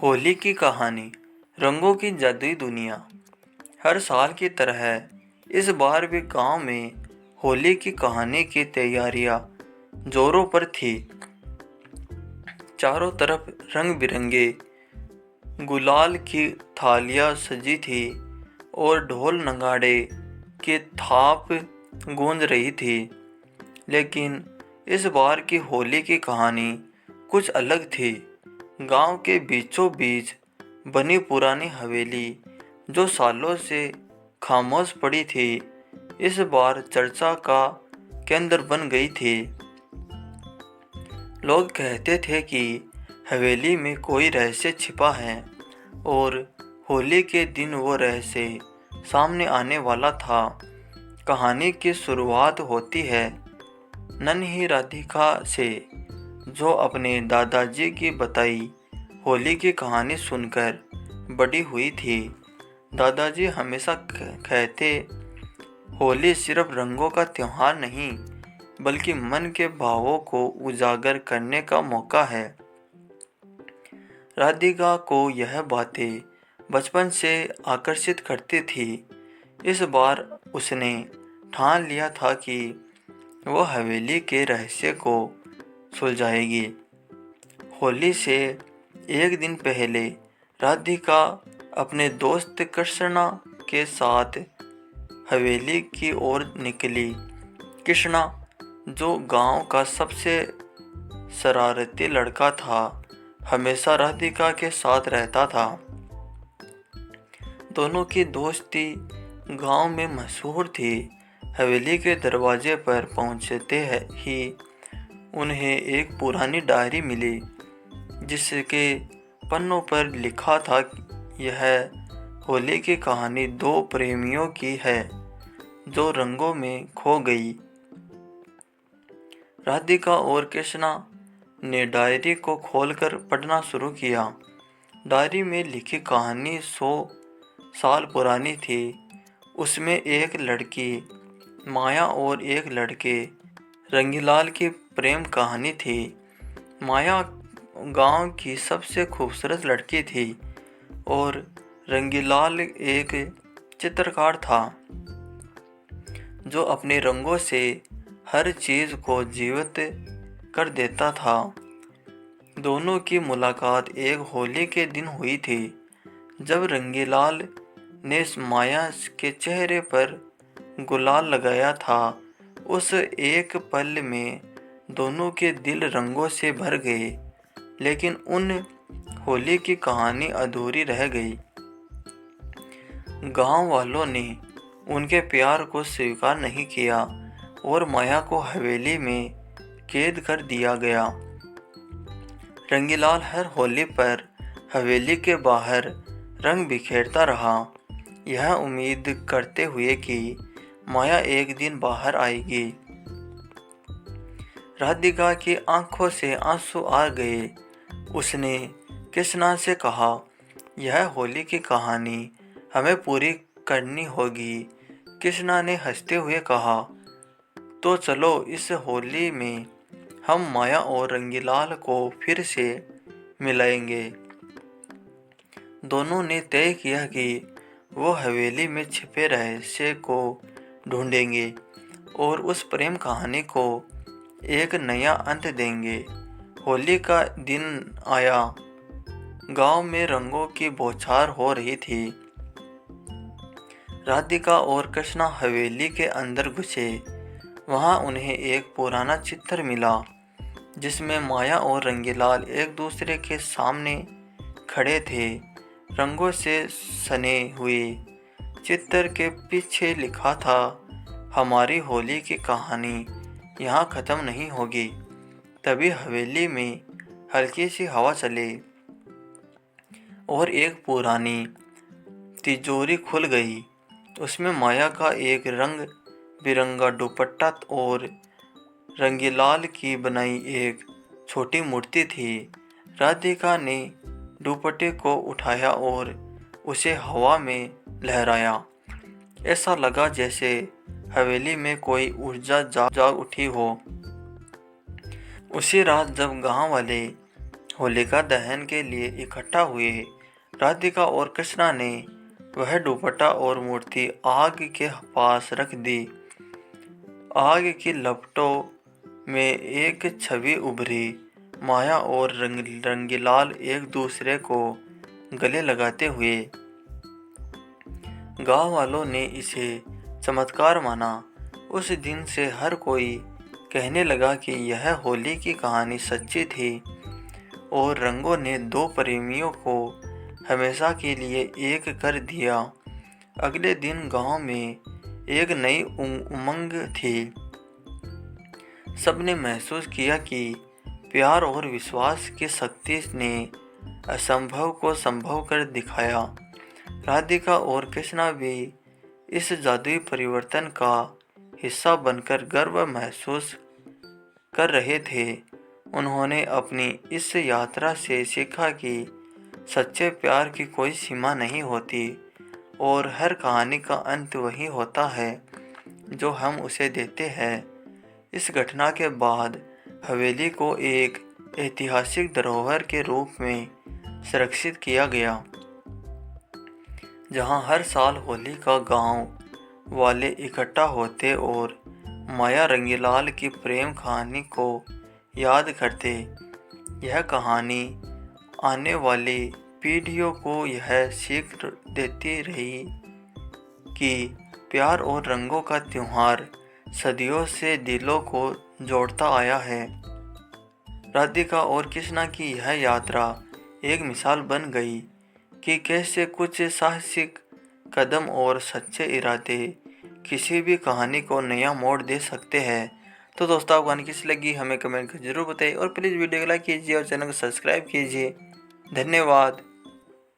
होली की कहानी, रंगों की जादुई दुनिया। हर साल की तरह इस बार भी गांव में होली की कहानी की तैयारियां जोरों पर थी। चारों तरफ रंग बिरंगे गुलाल की थालियां सजी थी और ढोल नगाड़े की थाप गूंज रही थी। लेकिन इस बार की होली की कहानी कुछ अलग थी। गांव के बीचों बीच बनी पुरानी हवेली, जो सालों से खामोश पड़ी थी, इस बार चर्चा का केंद्र बन गई थी। लोग कहते थे कि हवेली में कोई रहस्य छिपा है और होली के दिन वो रहस्य सामने आने वाला था। कहानी की शुरुआत होती है नन्ही राधिका से, जो अपने दादाजी की बताई होली की कहानी सुनकर बड़ी हुई थी। दादाजी हमेशा कहते, होली सिर्फ रंगों का त्योहार नहीं, बल्कि मन के भावों को उजागर करने का मौका है। राधिका को यह बातें बचपन से आकर्षित करती थी। इस बार उसने ठान लिया था कि वो हवेली के रहस्य को सुलझाएगी। होली से एक दिन पहले राधिका अपने दोस्त कृष्णा के साथ हवेली की ओर निकली। कृष्णा, जो गांव का सबसे शरारती लड़का था, हमेशा राधिका के साथ रहता था। दोनों की दोस्ती गांव में मशहूर थी। हवेली के दरवाजे पर पहुंचते ही उन्हें एक पुरानी डायरी मिली, जिसके पन्नों पर लिखा था, यह होली की कहानी दो प्रेमियों की है जो रंगों में खो गई। राधिका और कृष्णा ने डायरी को खोलकर पढ़ना शुरू किया। डायरी में लिखी कहानी 100 साल पुरानी थी। उसमें एक लड़की माया और एक लड़के रंगीलाल की प्रेम कहानी थी। माया गांव की सबसे खूबसूरत लड़की थी और रंगीलाल एक चित्रकार था, जो अपने रंगों से हर चीज़ को जीवित कर देता था। दोनों की मुलाकात एक होली के दिन हुई थी, जब रंगीलाल ने माया के चेहरे पर गुलाल लगाया था। उस एक पल में दोनों के दिल रंगों से भर गए, लेकिन उन होली की कहानी अधूरी रह गई। गांव वालों ने उनके प्यार को स्वीकार नहीं किया और माया को हवेली में कैद कर दिया गया। रंगीलाल हर होली पर हवेली के बाहर रंग बिखेरता रहा, यह उम्मीद करते हुए कि माया एक दिन बाहर आएगी। राधिका की आंखों से आंसू आ गए। उसने कृष्णा से कहा, यह होली की कहानी हमें पूरी करनी होगी। कृष्णा ने हंसते हुए कहा, तो चलो इस होली में हम माया और रंगीलाल को फिर से मिलाएंगे। दोनों ने तय किया कि वो हवेली में छिपे रहस्य को ढूंढेंगे और उस प्रेम कहानी को एक नया अंत देंगे। होली का दिन आया। गांव में रंगों की बौछार हो रही थी। राधिका और कृष्णा हवेली के अंदर घुसे। वहां उन्हें एक पुराना चित्र मिला, जिसमें माया और रंगीलाल एक दूसरे के सामने खड़े थे, रंगों से सने हुए। चित्र के पीछे लिखा था, हमारी होली की कहानी यहाँ ख़त्म नहीं होगी। तभी हवेली में हल्की सी हवा चली और एक पुरानी तिजोरी खुल गई। उसमें माया का एक रंग बिरंगा दुपट्टा और रंगीलाल की बनाई एक छोटी मूर्ति थी। राधिका ने दुपट्टे को उठाया और उसे हवा में लहराया। ऐसा लगा जैसे हवेली में कोई ऊर्जा जाग उठी हो। उसी रात जब गांव वाले होलिका दहन के लिए इकट्ठा हुए। राधिका और कृष्णा ने वह दुपट्टा और मूर्ति आग के पास रख दी। आग की लपटों में एक छवि उभरी। माया और रंगीलाल एक दूसरे को गले लगाते हुए। गांव वालों ने इसे चमत्कार माना। उस दिन से हर कोई कहने लगा कि यह होली की कहानी सच्ची थी और रंगों ने दो प्रेमियों को हमेशा के लिए एक कर दिया। अगले दिन गांव में एक नई उमंग थी। सबने महसूस किया कि प्यार और विश्वास की शक्ति ने असंभव को संभव कर दिखाया। राधिका और कृष्णा भी इस जादुई परिवर्तन का हिस्सा बनकर गर्व महसूस कर रहे थे। उन्होंने अपनी इस यात्रा से सीखा कि सच्चे प्यार की कोई सीमा नहीं होती और हर कहानी का अंत वही होता है जो हम उसे देते हैं। इस घटना के बाद हवेली को एक ऐतिहासिक धरोहर के रूप में संरक्षित किया गया, जहां हर साल होली का गांव वाले इकट्ठा होते और माया रंगीलाल की प्रेम कहानी को याद करते। यह कहानी आने वाली पीढ़ियों को यह सीख देती रही कि प्यार और रंगों का त्योहार सदियों से दिलों को जोड़ता आया है। राधिका और कृष्णा की यह यात्रा एक मिसाल बन गई कि कैसे कुछ साहसिक कदम और सच्चे इरादे किसी भी कहानी को नया मोड़ दे सकते हैं। तो दोस्तों, आपको कहानी कैसी लगी हमें कमेंट कर जरूर बताइए और प्लीज़ वीडियो को लाइक कीजिए और चैनल को सब्सक्राइब कीजिए। धन्यवाद।